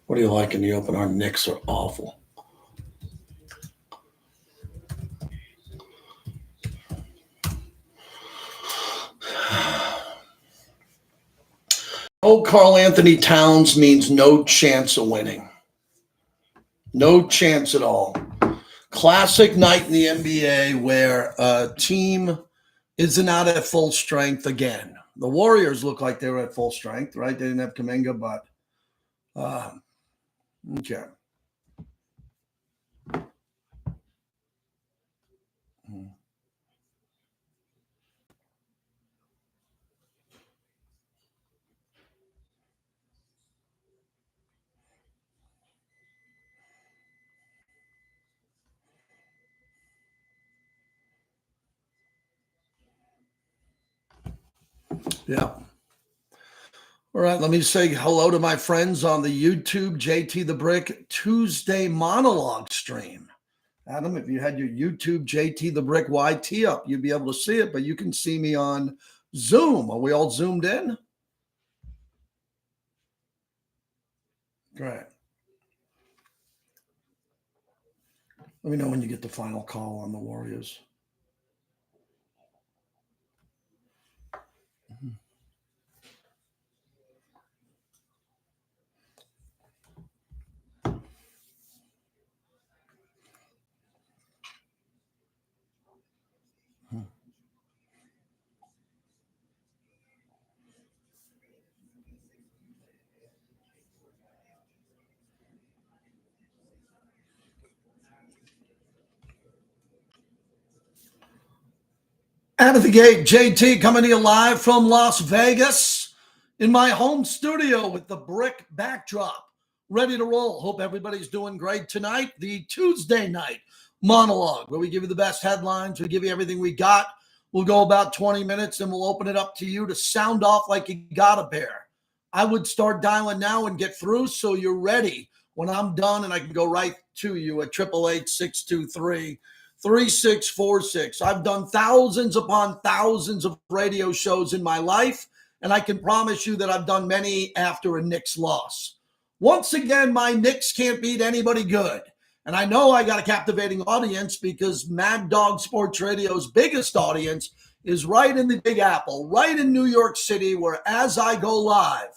What do you like in the open? Our Knicks are awful. Oh, Karl Anthony Towns means no chance of winning. No chance at all. Classic night in the NBA where a team isn't out at full strength again. The Warriors look like they were at full strength, right? They didn't have Kuminga, but okay. Yeah. All right, let me say hello to my friends on the YouTube JT the Brick Tuesday monologue stream. Adam, if you had your YouTube JT the Brick YT up, you'd be able to see it, but you can see me on Zoom. Are we all zoomed in? Great. Let me know when you get the final call on the Warriors. Out of the gate, JT coming to you live from Las Vegas in my home studio with the brick backdrop. Ready to roll. Hope everybody's doing great tonight. The Tuesday night monologue, where we give you the best headlines. We give you everything we got. We'll go about 20 minutes and we'll open it up to you to sound off like you got a bear. I would start dialing now and get through so you're ready when I'm done and I can go right to you at 888-623-3646. I've done thousands upon thousands of radio shows in my life, and I can promise you that I've done many after a Knicks loss. Once again, my Knicks can't beat anybody good. And I know I got a captivating audience because Mad Dog Sports Radio's biggest audience is right in the Big Apple, right in New York City, where as I go live,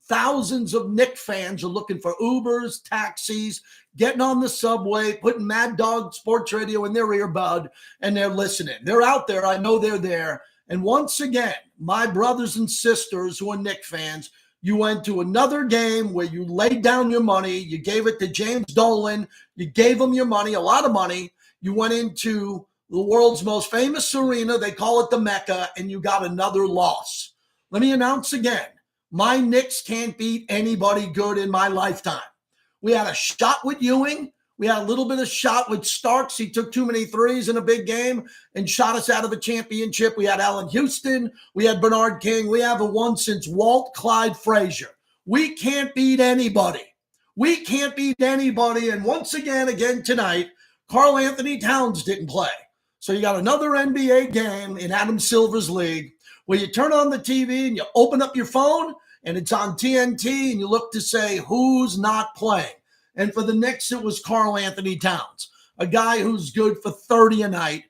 thousands of Knicks fans are looking for Ubers, taxis, getting on the subway, putting Mad Dog Sports Radio in their earbud, and they're listening. They're out there. I know they're there. And once again, my brothers and sisters who are Knicks fans, you went to another game where you laid down your money. You gave it to James Dolan. You gave him your money, a lot of money. You went into the world's most famous arena. They call it the Mecca, and you got another loss. Let me announce again. My Knicks can't beat anybody good in my lifetime. We had a shot with Ewing. We had a little bit of shot with Starks. He took too many threes in a big game and shot us out of a championship. We had Allen Houston. We had Bernard King. We haven't won since Walt Clyde Frazier. We can't beat anybody. We can't beat anybody. And once again tonight, Karl Anthony Towns didn't play. So you got another NBA game in Adam Silver's league where you turn on the TV and you open up your phone and it's on TNT and you look to say who's not playing. And for the Knicks, it was Karl Anthony Towns, a guy who's good for 30 a night,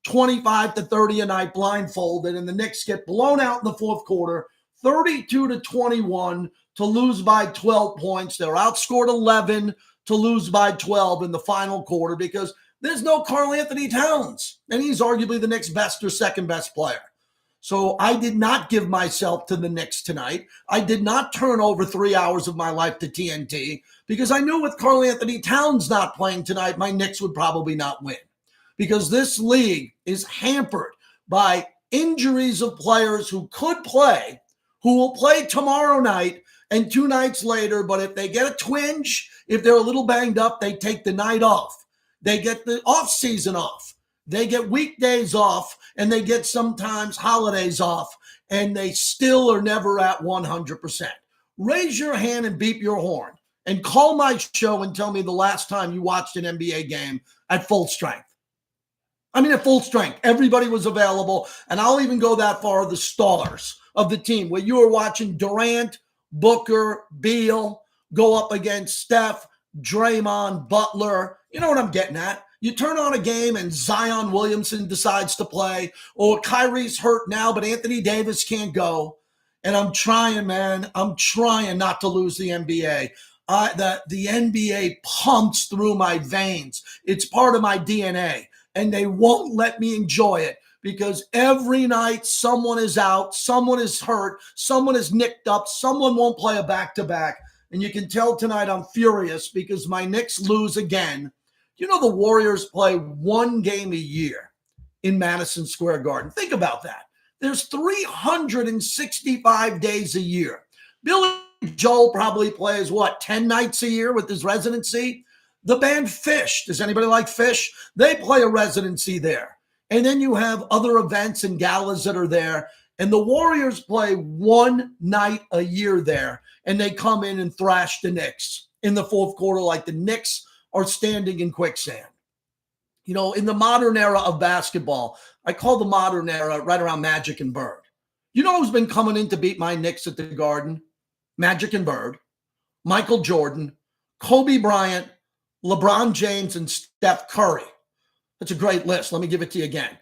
25 to 30 a night blindfolded, and the Knicks get blown out in the fourth quarter, 32-21 to lose by 12 points. They're outscored 11 to lose by 12 in the final quarter because there's no Karl Anthony Towns, and he's arguably the Knicks' best or second best player. So I did not give myself to the Knicks tonight. I did not turn over 3 hours of my life to TNT because I knew with Karl Anthony Towns not playing tonight, my Knicks would probably not win because this league is hampered by injuries of players who could play, who will play tomorrow night and 2 nights later. But if they get a twinge, if they're a little banged up, they take the night off. They get the off season off. They get weekdays off, and they get sometimes holidays off, and they still are never at 100%. Raise your hand and beep your horn and call my show and tell me the last time you watched an NBA game at full strength. I mean, at full strength. Everybody was available, and I'll even go that far, the stars of the team, where you were watching Durant, Booker, Beal, go up against Steph, Draymond, Butler. You know what I'm getting at? You turn on a game and Zion Williamson decides to play, or Kyrie's hurt now, but Anthony Davis can't go. And I'm trying, man. I'm trying not to lose the NBA. The NBA pumps through my veins. It's part of my DNA, and they won't let me enjoy it because every night someone is out, someone is hurt, someone is nicked up, someone won't play a back-to-back. And you can tell tonight I'm furious because my Knicks lose again. You know the Warriors play one game a year in Madison Square Garden. Think about that. There's 365 days a year. Billy Joel probably plays, 10 nights a year with his residency? The band Fish, does anybody like Fish? They play a residency there. And then you have other events and galas that are there. And the Warriors play one night a year there. And they come in and thrash the Knicks in the fourth quarter like the Knicks are standing in quicksand. You know, in the modern era of basketball, I call the modern era right around Magic and Bird. You know who's been coming in to beat my Knicks at the Garden? Magic and Bird, Michael Jordan, Kobe Bryant, LeBron James, and Steph Curry. That's a great list. Let me give it to you again.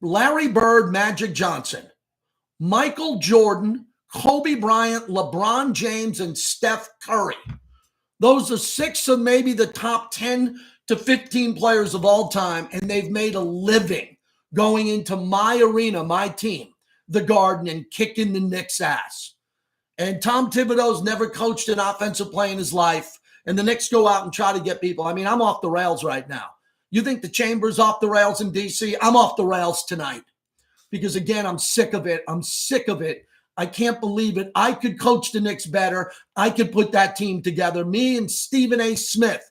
Larry Bird, Magic Johnson, Michael Jordan, Kobe Bryant, LeBron James, and Steph Curry. Those are 6 of maybe the top 10 to 15 players of all time, and they've made a living going into my arena, my team, the Garden, and kicking the Knicks' ass. And Tom Thibodeau's never coached an offensive play in his life, and the Knicks go out and try to get people. I mean, I'm off the rails right now. You think the Chamber's off the rails in D.C.? I'm off the rails tonight because, again, I'm sick of it. I'm sick of it. I can't believe it. I could coach the Knicks better. I could put that team together. Me and Stephen A. Smith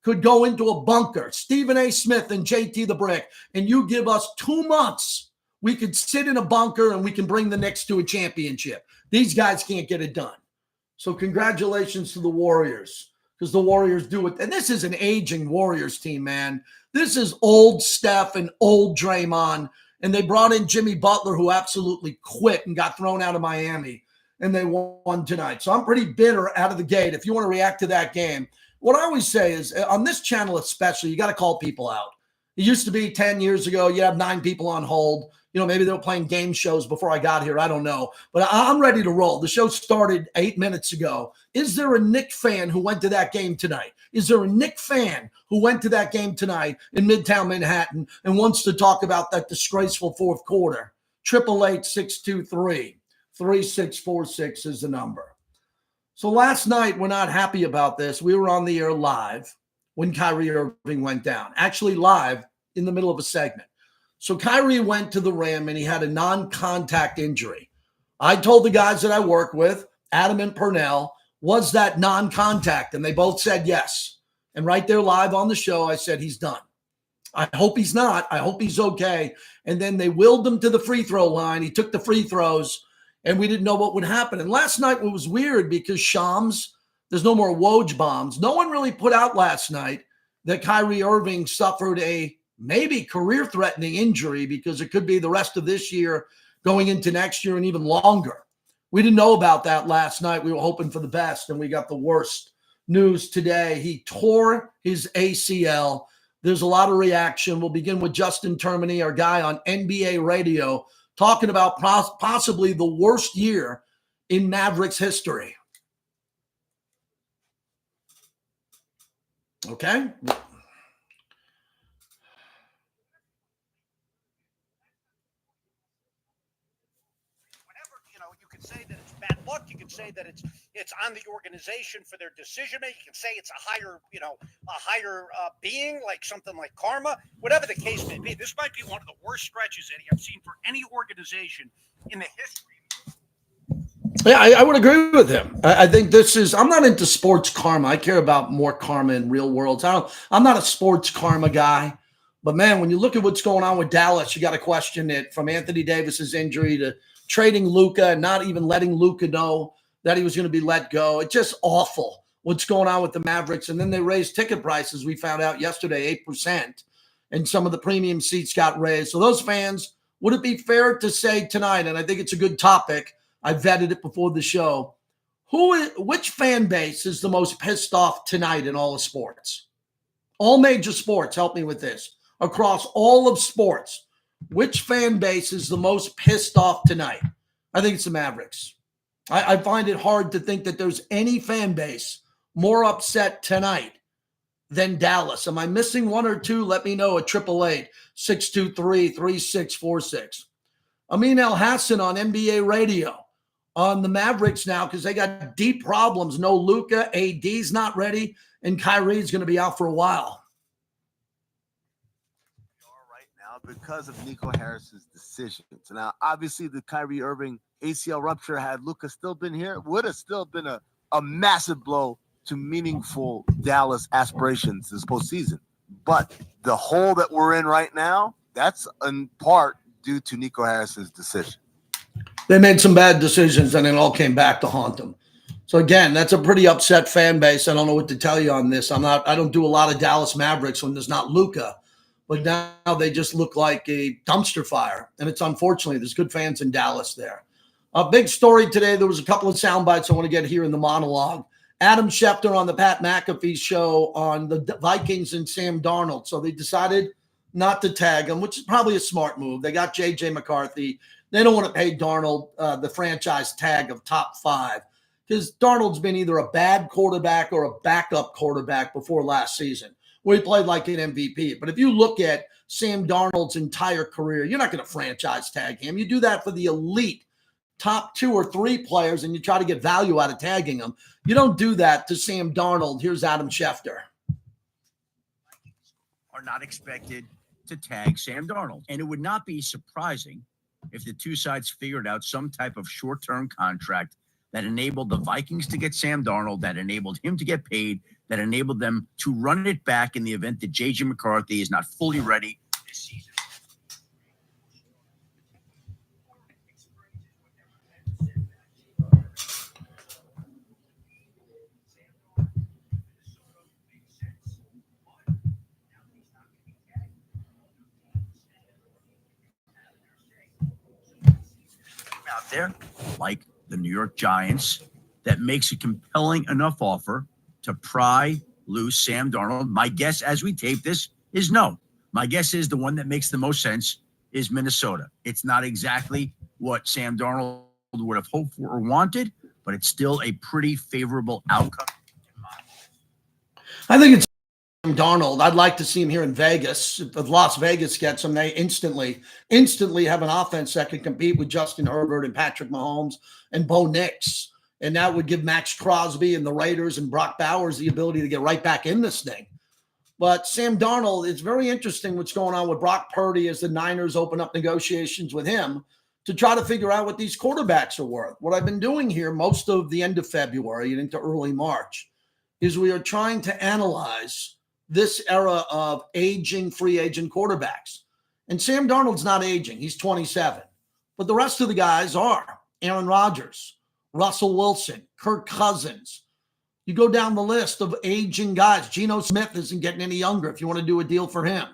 could go into a bunker, Stephen A. Smith and JT the Brick, and you give us 2 months. We could sit in a bunker and we can bring the Knicks to a championship. These guys can't get it done. So congratulations to the Warriors because the Warriors do it. And this is an aging Warriors team, man. This is old Steph and old Draymond. And they brought in Jimmy Butler, who absolutely quit and got thrown out of Miami. And they won tonight. So I'm pretty bitter out of the gate. If you want to react to that game, what I always say is on this channel especially, you got to call people out. It used to be 10 years ago, you have 9 people on hold. You know, maybe they were playing game shows before I got here. I don't know. But I'm ready to roll. The show started 8 minutes ago. Is there a Knick fan who went to that game tonight? Is there a Knick fan who went to that game tonight in Midtown Manhattan and wants to talk about that disgraceful fourth quarter? 888-623-3646 is the number. So last night, we're not happy about this. We were on the air live when Kyrie Irving went down. Actually live in the middle of a segment. So Kyrie went to the rim and he had a non-contact injury. I told the guys that I work with, Adam and Purnell, was that non-contact? And they both said yes. And right there live on the show, I said, he's done. I hope he's not. I hope he's okay. And then they willed him to the free throw line. He took the free throws and we didn't know what would happen. And last night it was weird because Shams, there's no more Woj bombs. No one really put out last night that Kyrie Irving suffered a maybe career-threatening injury because it could be the rest of this year going into next year and even longer. We didn't know about that last night. We were hoping for the best, and we got the worst news today. He tore his ACL. There's a lot of reaction. We'll begin with Justin Termini, our guy on NBA radio, talking about possibly the worst year in Mavericks history. Okay? Say that it's bad luck. You can say that it's on the organization for their decision making. You can say it's a higher being, like something like karma. Whatever the case may be, this might be one of the worst stretches, Eddie, I've seen for any organization in the history. Yeah, I would agree with him. I think this is. I'm not into sports karma. I care about more karma in real worlds. I'm not a sports karma guy. But man, when you look at what's going on with Dallas, you got to question it. From Anthony Davis's injury to trading Luka and not even letting Luka know that he was going to be let go. It's just awful what's going on with the Mavericks. And then they raised ticket prices, we found out yesterday, 8%. And some of the premium seats got raised. So those fans, would it be fair to say tonight, and I think it's a good topic, I vetted it before the show, Which fan base is the most pissed off tonight in all of sports? All major sports, help me with this. Across all of sports, which fan base is the most pissed off tonight? I think it's the Mavericks. I find it hard to think that there's any fan base more upset tonight than Dallas. Am I missing one or two? Let me know at 888-623-3646. Amin El Hassan on NBA radio on the Mavericks now because they got deep problems. No Luka, AD's not ready, and Kyrie's going to be out for a while. Right now because of Nico Harris's decisions. Now, obviously, the Kyrie Irving ACL rupture, had Luka still been here, would have still been a massive blow to meaningful Dallas aspirations this postseason. But the hole that we're in right now, that's in part due to Nico Harris's decision. They made some bad decisions, and it all came back to haunt them. So again, that's a pretty upset fan base. I don't know what to tell you on this. I don't do a lot of Dallas Mavericks when there's not Luka, but now they just look like a dumpster fire, and it's unfortunately there's good fans in Dallas there. A big story today. There was a couple of sound bites I want to get here in the monologue. Adam Schefter on the Pat McAfee show on the Vikings and Sam Darnold. So they decided not to tag him, which is probably a smart move. They got J.J. McCarthy. They don't want to pay Darnold the franchise tag of top 5 because Darnold's been either a bad quarterback or a backup quarterback before last season, where he played like an MVP. But if you look at Sam Darnold's entire career, you're not going to franchise tag him. You do that for the elite top 2 or 3 players, and you try to get value out of tagging them. You don't do that to Sam Darnold. Here's Adam Schefter. Are not expected to tag Sam Darnold. And it would not be surprising if the two sides figured out some type of short-term contract that enabled the Vikings to get Sam Darnold, that enabled him to get paid, that enabled them to run it back in the event that J.J. McCarthy is not fully ready this season. Out there, like the New York Giants, that makes a compelling enough offer to pry loose Sam Darnold. My guess as we tape this is no. My guess is the one that makes the most sense is Minnesota. It's not exactly what Sam Darnold would have hoped for or wanted, but it's still a pretty favorable outcome. I think it's Darnold. I'd like to see him here in Vegas. If Las Vegas gets him, they instantly have an offense that can compete with Justin Herbert and Patrick Mahomes and Bo Nix. And that would give Max Crosby and the Raiders and Brock Bowers the ability to get right back in this thing. But Sam Darnold, it's very interesting what's going on with Brock Purdy as the Niners open up negotiations with him to try to figure out what these quarterbacks are worth. What I've been doing here most of the end of February and into early March is we are trying to analyze this era of aging free agent quarterbacks. And Sam Darnold's not aging. He's 27. But the rest of the guys are. Aaron Rodgers, Russell Wilson, Kirk Cousins. You go down the list of aging guys. Geno Smith isn't getting any younger if you want to do a deal for him.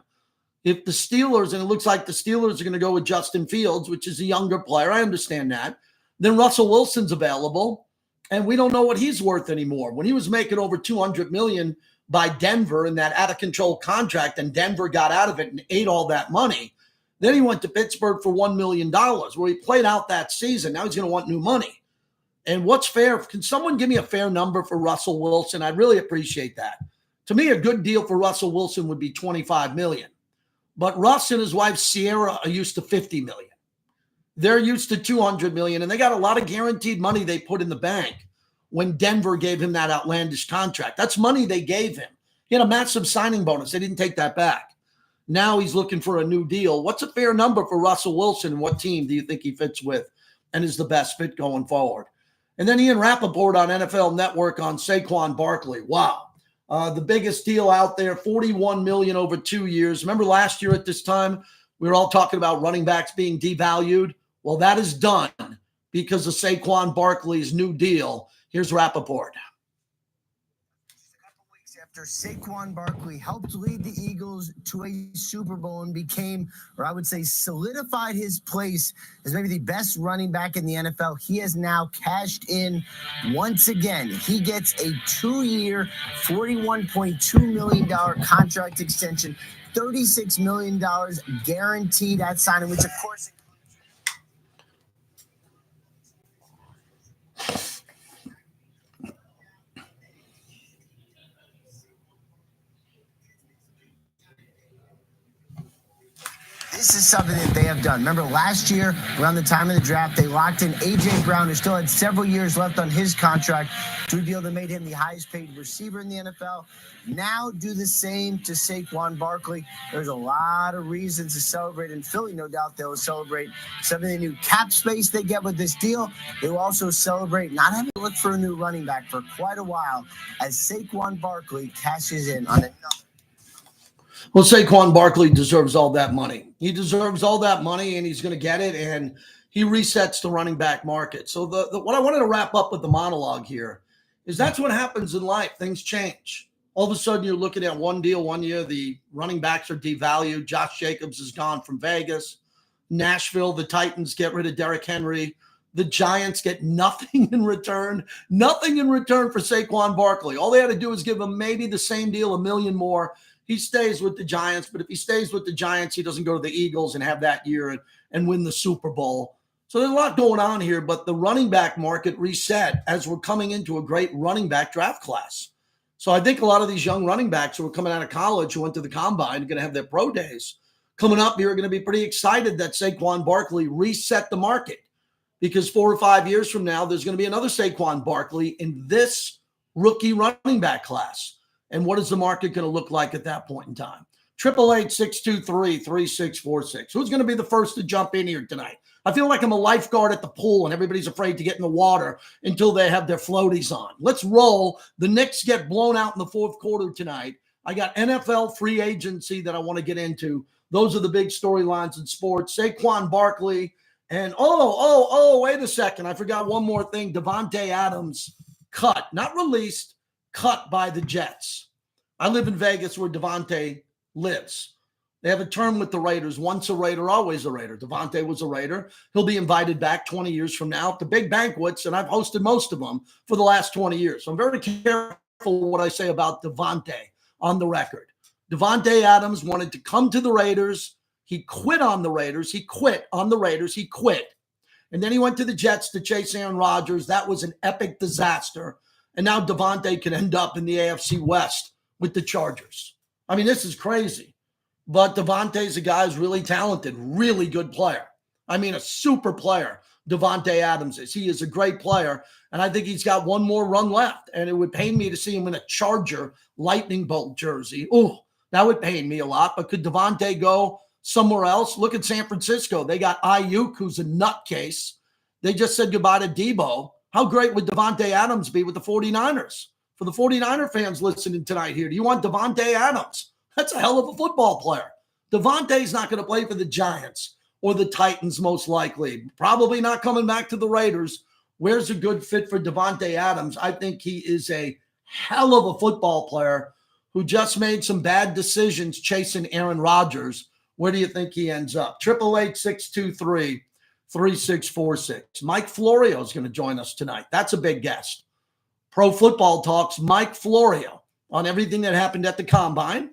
If the Steelers, and it looks like the Steelers are going to go with Justin Fields, which is a younger player, I understand that, then Russell Wilson's available, and we don't know what he's worth anymore. When he was making over $200 million by Denver in that out-of-control contract, and Denver got out of it and ate all that money. Then he went to Pittsburgh for $1 million, where he played out that season. Now he's going to want new money. And what's fair? Can someone give me a fair number for Russell Wilson? I'd really appreciate that. To me, a good deal for Russell Wilson would be $25 million. But Russ and his wife Sierra are used to $50 million. They're used to $200 million, and they got a lot of guaranteed money they put in the bank when Denver gave him that outlandish contract. That's money they gave him. He had a massive signing bonus. They didn't take that back. Now he's looking for a new deal. What's a fair number for Russell Wilson, and what team do you think he fits with and is the best fit going forward? And then Ian Rappaport on NFL Network on Saquon Barkley. Wow. The biggest deal out there, $41 million over 2 years. Remember last year at this time, we were all talking about running backs being devalued? Well, that is done because of Saquon Barkley's new deal. Here's Rappaport. Saquon Barkley helped lead the Eagles to a Super Bowl and became, or I would say solidified his place as maybe the best running back in the NFL. He has now cashed in once again. He gets a 2-year, $41.2 million contract extension, $36 million guaranteed at signing, which of course this is something that they have done. Remember last year, around the time of the draft, they locked in A.J. Brown, who still had several years left on his contract, to a deal that made him the highest paid receiver in the NFL. Now do the same to Saquon Barkley. There's a lot of reasons to celebrate in Philly. No doubt they'll celebrate some of the new cap space they get with this deal. They will also celebrate not having to look for a new running back for quite a while as Saquon Barkley cashes in on another. Well, Saquon Barkley deserves all that money. He deserves all that money, and he's going to get it, and he resets the running back market. So what I wanted to wrap up with the monologue here is that's what happens in life. Things change. All of a sudden, you're looking at one deal one year. The running backs are devalued. Josh Jacobs is gone from Vegas. Nashville, the Titans get rid of Derrick Henry. The Giants get nothing in return. Nothing in return for Saquon Barkley. All they had to do is give him maybe the same deal, $1 million more. He stays with the Giants, but if he stays with the Giants, he doesn't go to the Eagles and have that year and win the Super Bowl. So there's a lot going on here, but the running back market reset as we're coming into a great running back draft class. So I think a lot of these young running backs who are coming out of college, who went to the combine, are going to have their pro days coming up. You're going to be pretty excited that Saquon Barkley reset the market, because 4 or 5 years from now, there's going to be another Saquon Barkley in this rookie running back class. And what is the market going to look like at that point in time? 888-623-3646. Who's going to be the first to jump in here tonight? I feel like I'm a lifeguard at the pool and everybody's afraid to get in the water until they have their floaties on. Let's roll. The Knicks get blown out in the fourth quarter tonight. I got NFL free agency that I want to get into. Those are the big storylines in sports. Saquon Barkley. And wait a second. I forgot one more thing. Davante Adams cut, not released, cut by the Jets. I live in Vegas where Davante lives. They have a term with the Raiders. Once a Raider, always a Raider. Davante was a Raider. He'll be invited back 20 years from now to big banquets, and I've hosted most of them for the last 20 years. So I'm very careful what I say about Davante on the record. Davante Adams wanted to come to the Raiders. He quit on the Raiders. He quit on the Raiders. He quit. And then he went to the Jets to chase Aaron Rodgers. That was an epic disaster. And now Davante could end up in the AFC West with the Chargers. I mean, this is crazy. But Davante's a guy who's really talented, really good player. I mean, a super player, Davante Adams is. He is a great player, and I think he's got one more run left. And it would pain me to see him in a Charger lightning bolt jersey. Oh, that would pain me a lot. But could Davante go somewhere else? Look at San Francisco. They got Ayuk, who's a nutcase. They just said goodbye to Debo. How great would Davante Adams be with the 49ers? For the 49er fans listening tonight here, do you want Davante Adams? That's a hell of a football player. Davante's not going to play for the Giants or the Titans, most likely. Probably not coming back to the Raiders. Where's a good fit for Davante Adams? I think he is a hell of a football player who just made some bad decisions chasing Aaron Rodgers. Where do you think he ends up? 888-623-3646. Mike Florio is going to join us tonight. That's a big guest. Pro Football Talks, Mike Florio, on everything that happened at the Combine.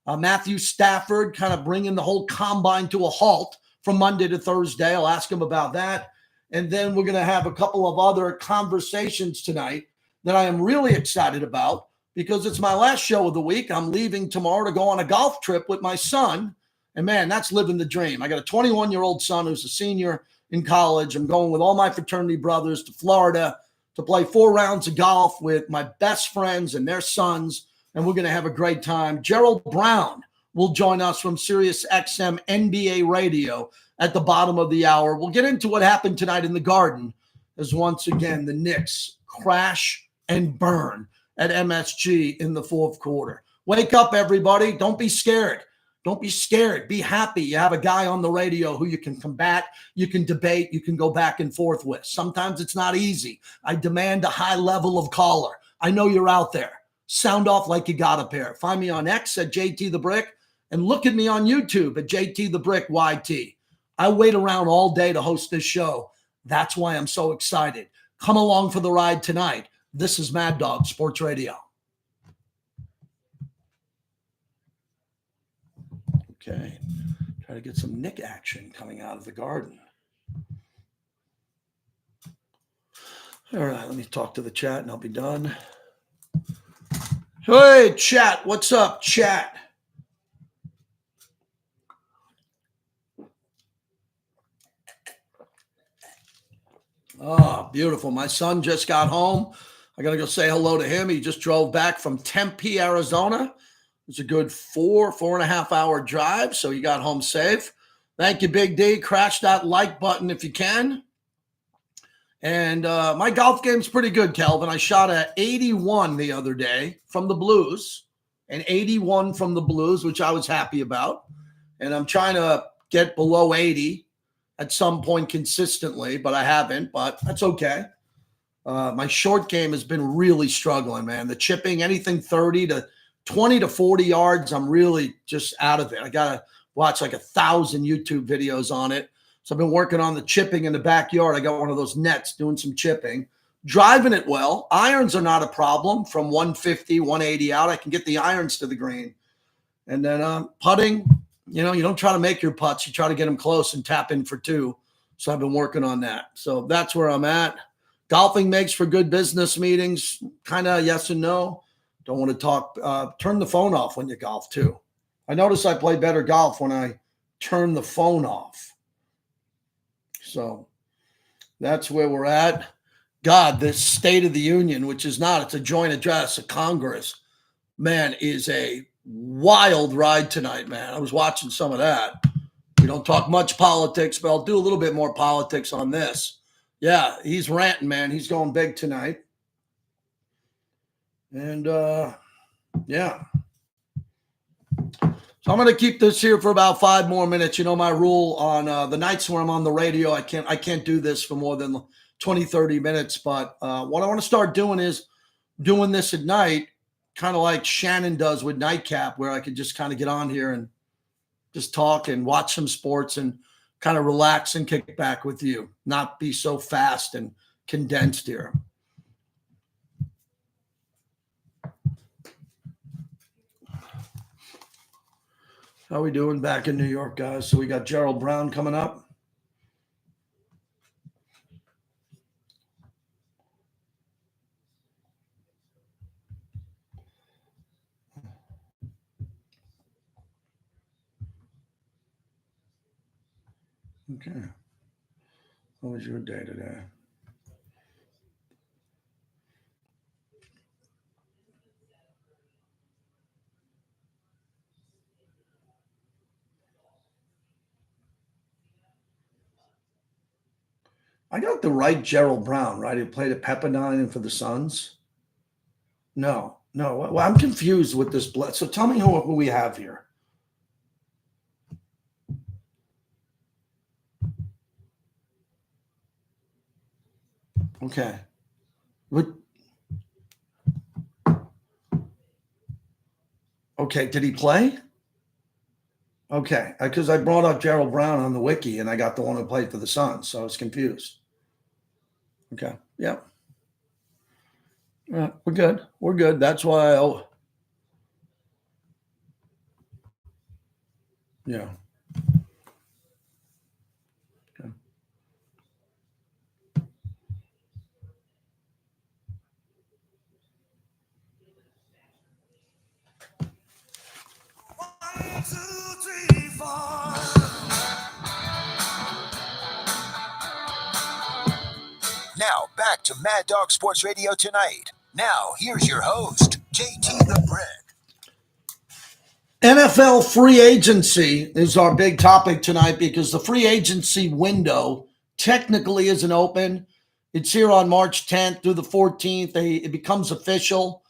Matthew Stafford kind of bringing the whole Combine to a halt from Monday to Thursday. I'll ask him about that. And then we're going to have a couple of other conversations tonight that I am really excited about because it's my last show of the week. I'm leaving tomorrow to go on a golf trip with my son. And, man, that's living the dream. I got a 21-year-old son who's a senior in college. I'm going with all my fraternity brothers to Florida to play 4 rounds of golf with my best friends and their sons, and we're going to have a great time. Gerald Brown will join us from Sirius XM NBA Radio at the bottom of the hour. We'll get into what happened tonight in the Garden as once again the Knicks crash and burn at MSG in the fourth quarter. Wake up, everybody. Don't be scared. Don't be scared. Be happy. You have a guy on the radio who you can combat, you can debate, you can go back and forth with. Sometimes it's not easy. I demand a high level of caller. I know you're out there. Sound off like you got a pair. Find me on X at JT the Brick and look at me on YouTube at JT the Brick YT. I wait around all day to host this show. That's why I'm so excited. Come along for the ride tonight. This is Mad Dog Sports Radio. Okay. Try to get some Nick action coming out of the garden. All right, let me talk to the chat and I'll be done. Hey, chat. What's up, chat? Oh, beautiful. My son just got home. I got to go say hello to him. He just drove back from Tempe, Arizona. It's a good 4.5 hour drive, so he got home safe. Thank you, Big D. Crash that like button if you can. And my golf game's pretty good, Kelvin. I shot a 81 the other day from the Blues, an 81 from the Blues, which I was happy about. And I'm trying to get below 80 at some point consistently, but I haven't, but that's okay. My short game has been really struggling, man. The chipping, anything 30 to 20 to 40 yards, I'm really just out of it. I got to watch like 1,000 YouTube videos on it. So I've been working on the chipping in the backyard. I got one of those nets doing some chipping, driving it well. Irons are not a problem from 150, 180 out. I can get the irons to the green. And then putting, you don't try to make your putts. You try to get them close and tap in for two. So I've been working on that. So that's where I'm at. Golfing makes for good business meetings, kind of yes and no. Don't want to talk. Turn the phone off when you golf too. I notice I play better golf when I turn the phone off. So that's where we're at. God, this State of the Union, which is not, it's a joint address of Congress, man, is a wild ride tonight, man. I was watching some of that. We don't talk much politics, but I'll do a little bit more politics on this. Yeah, he's ranting, man. He's going big tonight. And, yeah. So I'm going to keep this here for about 5 more minutes. You know my rule on the nights where I'm on the radio, I can't do this for more than 20, 30 minutes. But what I want to start doing is doing this at night, kind of like Shannon does with Nightcap, where I could just kind of get on here and just talk and watch some sports and kind of relax and kick back with you, not be so fast and condensed here. How we doing back in New York, guys? So we got Gerald Brown coming up. Okay. How was your day today? I got the right Gerald Brown, right? He played at Pepperdine for the Suns. No. Well, I'm confused with this. So tell me who we have here. Okay. What? Okay. Did he play? Okay. Because I brought up Gerald Brown on the wiki and I got the one who played for the Suns. So I was confused. Okay. Yep. Yeah, we're good. We're good. That's why. Yeah. Okay. One, two, 3, 4. Now back to Mad Dog Sports Radio tonight. Now here's your host, JT the Brick. NFL free agency is our big topic tonight because the free agency window technically isn't open. It's here on March 10th through the 14th. It becomes official,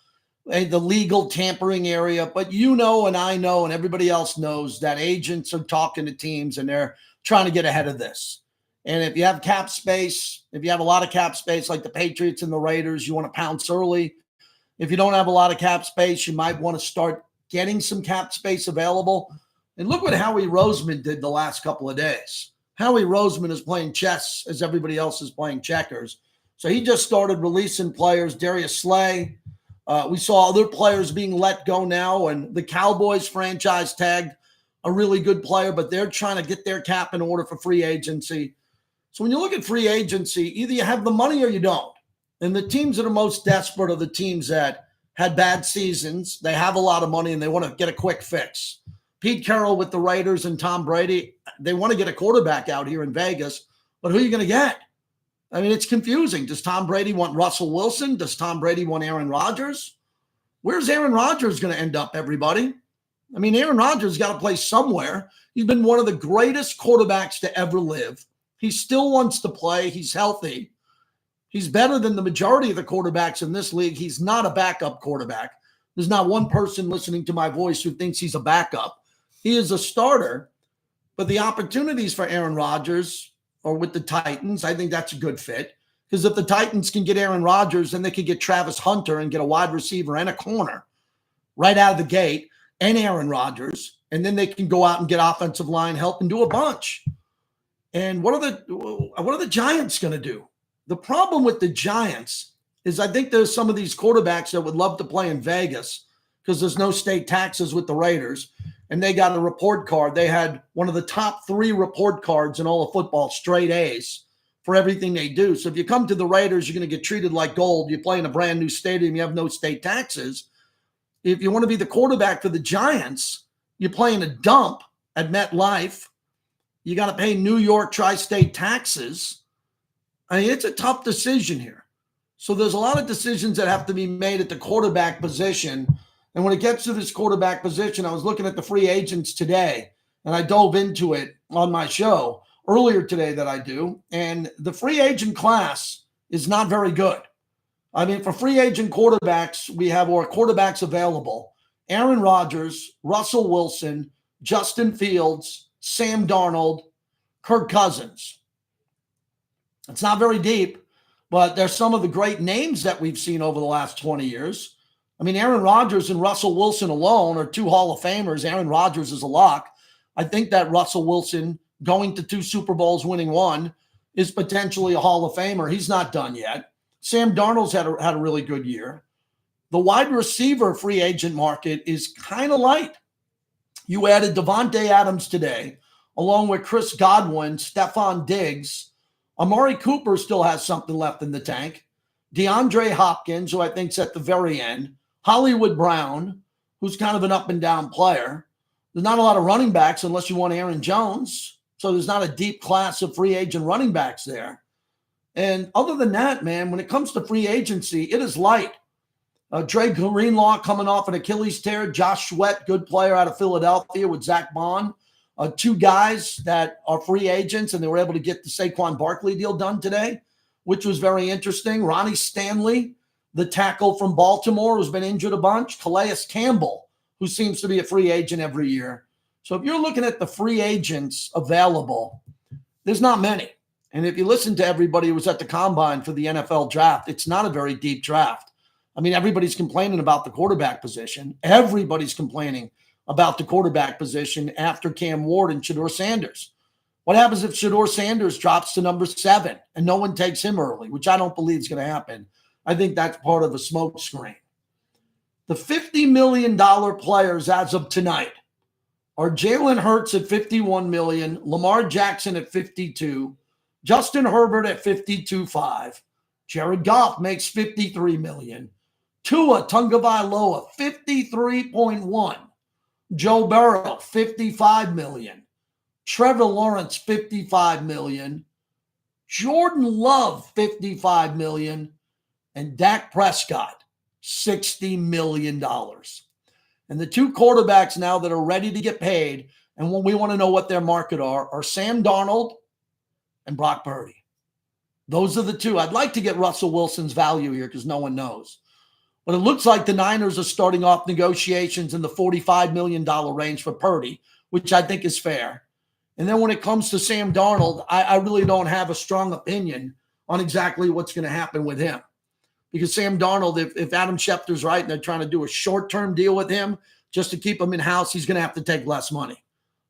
the legal tampering area. But you know and I know and everybody else knows that agents are talking to teams and they're trying to get ahead of this. And if you have cap space, if you have a lot of cap space like the Patriots and the Raiders, you want to pounce early. If you don't have a lot of cap space, you might want to start getting some cap space available. And look what Howie Roseman did the last couple of days. Howie Roseman is playing chess as everybody else is playing checkers. So he just started releasing players. Darius Slay. We saw other players being let go now, and the Cowboys franchise tagged a really good player, but they're trying to get their cap in order for free agency. So when you look at free agency, either you have the money or you don't. And the teams that are most desperate are the teams that had bad seasons. They have a lot of money and they want to get a quick fix. Pete Carroll with the Raiders and Tom Brady, they want to get a quarterback out here in Vegas, but who are you going to get? I mean, it's confusing. Does Tom Brady want Russell Wilson? Does Tom Brady want Aaron Rodgers? Where's Aaron Rodgers going to end up, everybody? I mean, Aaron Rodgers got to play somewhere. He's been one of the greatest quarterbacks to ever live. He still wants to play. He's healthy. He's better than the majority of the quarterbacks in this league. He's not a backup quarterback. There's not one person listening to my voice who thinks he's a backup. He is a starter, but the opportunities for Aaron Rodgers are with the Titans. I think that's a good fit because if the Titans can get Aaron Rodgers, then they could get Travis Hunter and get a wide receiver and a corner right out of the gate and Aaron Rodgers, and then they can go out and get offensive line help and do a bunch. And what are the Giants going to do? The problem with the Giants is I think there's some of these quarterbacks that would love to play in Vegas because there's no state taxes with the Raiders, and they got a report card. They had one of the top 3 report cards in all of football, straight A's, for everything they do. So if you come to the Raiders, you're going to get treated like gold. You play in a brand new stadium. You have no state taxes. If you want to be the quarterback for the Giants, you play in a dump at MetLife. You got to pay New York tri-state taxes. I mean, it's a tough decision here. So there's a lot of decisions that have to be made at the quarterback position. And when it gets to this quarterback position, I was looking at the free agents today, and I dove into it on my show earlier today that I do. And the free agent class is not very good. I mean, for free agent quarterbacks, we have our quarterbacks available: Aaron Rodgers, Russell Wilson, Justin Fields, Sam Darnold, Kirk Cousins. It's not very deep, but there's some of the great names that we've seen over the last 20 years. I mean, Aaron Rodgers and Russell Wilson alone are 2 Hall of Famers. Aaron Rodgers is a lock. I think that Russell Wilson, going to 2 Super Bowls, winning 1, is potentially a Hall of Famer. He's not done yet. Sam Darnold's had a really good year. The wide receiver free agent market is kind of light. You added Devontae Adams today, along with Chris Godwin, Stephon Diggs. Amari Cooper still has something left in the tank. DeAndre Hopkins, who I think's at the very end. Hollywood Brown, who's kind of an up-and-down player. There's not a lot of running backs unless you want Aaron Jones. So there's not a deep class of free agent running backs there. And other than that, man, when it comes to free agency, it is light. Dre Greenlaw coming off an Achilles tear. Josh Sweat, good player out of Philadelphia with Zach Bond. 2 guys that are free agents, and they were able to get the Saquon Barkley deal done today, which was very interesting. Ronnie Stanley, the tackle from Baltimore, who's been injured a bunch. Calais Campbell, who seems to be a free agent every year. So if you're looking at the free agents available, there's not many. And if you listen to everybody who was at the combine for the NFL draft, it's not a very deep draft. I mean, everybody's complaining about the quarterback position. Everybody's complaining about the quarterback position after Cam Ward and Shedeur Sanders. What happens if Shedeur Sanders drops to number 7 and no one takes him early, which I don't believe is going to happen? I think that's part of a smoke screen. The $50 million players as of tonight are Jalen Hurts at $51 million, Lamar Jackson at $52, Justin Herbert at $52.5, Jared Goff makes $53 million, Tua Tagovailoa $53.1, Joe Burrow $55 million, Trevor Lawrence $55 million, Jordan Love $55 million, and Dak Prescott $60 million. And the 2 quarterbacks now that are ready to get paid, and when we want to know what their market are Sam Darnold and Brock Purdy. Those are the 2. I'd like to get Russell Wilson's value here because no one knows. But it looks like the Niners are starting off negotiations in the $45 million range for Purdy, which I think is fair. And then when it comes to Sam Darnold, I really don't have a strong opinion on exactly what's going to happen with him. because Sam Darnold, if Adam Schefter's right and they're trying to do a short-term deal with him just to keep him in-house, he's going to have to take less money.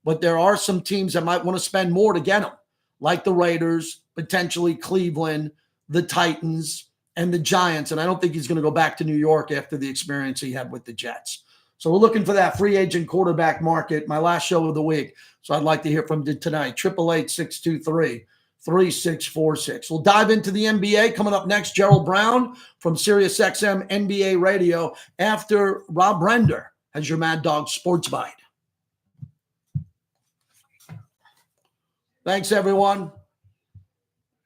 But there are some teams that might want to spend more to get him, like the Raiders, potentially Cleveland, the Titans, and the Giants. And I don't think he's going to go back to New York after the experience he had with the Jets. So we're looking for that free agent quarterback market, my last show of the week. So I'd like to hear from you tonight, 888-623-3646. We'll dive into the NBA coming up next. Gerald Brown from SiriusXM NBA Radio after Rob Render has your Mad Dog Sports Bite. Thanks, everyone.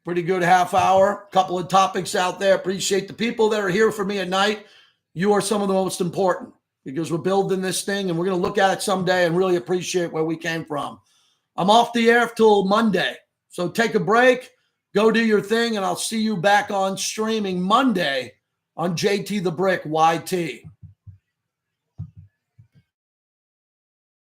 Pretty good half hour. Couple of topics out there. Appreciate the people that are here for me at night. You are some of the most important because we're building this thing and we're going to look at it someday and really appreciate where we came from. I'm off the air till Monday. So take a break, go do your thing, and I'll see you back on streaming Monday on JT the Brick YT.